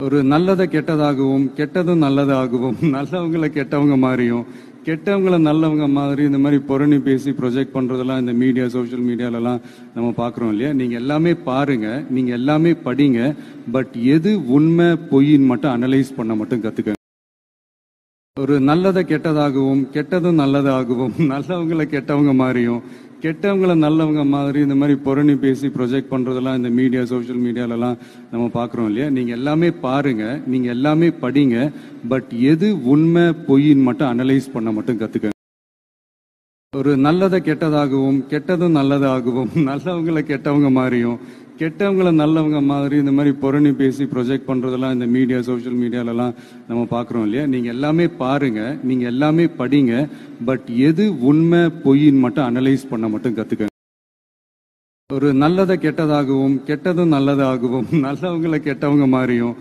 ஒரு நல்லதை கெட்டதாகவும் கெட்டதும் நல்லதாகவும் நல்லவங்களை கெட்டவங்க மாதிரியும் கெட்டவங்கள நல்லவங்க மாதிரி இந்த மாதிரி புரணி பேசி ப்ரொஜெக்ட் பண்றதெல்லாம் இந்த மீடியா சோஷியல் மீடியாலலாம் நம்ம பார்க்குறோம் இல்லையா. நீங்க எல்லாமே பாருங்க, நீங்க எல்லாமே படிங்க, பட் எது உண்மை பொய்ன்னு மட்டும் அனலைஸ் பண்ண மட்டும் கத்துக்க. ஒரு நல்லதை கெட்டதாகவும் கெட்டதும் நல்லதாகவும் நல்லவங்களை கெட்டவங்க மாதிரியும் கெட்டவங்கள நல்லவங்க மாதிரி இந்த மாதிரி புரணி பேசி ப்ரொஜெக்ட் பண்றதெல்லாம் இந்த மீடியா சோஷியல் மீடியாலலாம் நம்ம பார்க்குறோம் இல்லையா. நீங்க எல்லாமே பாருங்க, நீங்க எல்லாமே படிங்க, பட் எது உண்மை பொய்ன்னு மட்டும் அனலைஸ் பண்ண மட்டும் கத்துக்க. ஒரு நல்லதை கெட்டதாகவும் கெட்டதும் நல்லதாகவும் நல்லவங்களை கெட்டவங்க மாதிரியும் கெட்டவங்கள நல்லவங்க மாதிரி இந்த மாதிரி புரணி பேசி ப்ரொஜெக்ட் பண்றதெல்லாம் இந்த மீடியா சோஷியல் மீடியாலலாம் நம்ம பார்க்குறோம் இல்லையா. நீங்க எல்லாமே பாருங்க, நீங்க எல்லாமே படிங்க, பட் எது உண்மை பொய்ன்னு மட்டும் அனலைஸ் பண்ண மட்டும் கத்துக்க. ஒரு நல்லதை கெட்டதாகவும் கெட்டதும் நல்லதாகவும் நல்லவங்களை கெட்டவங்க மாதிரியும்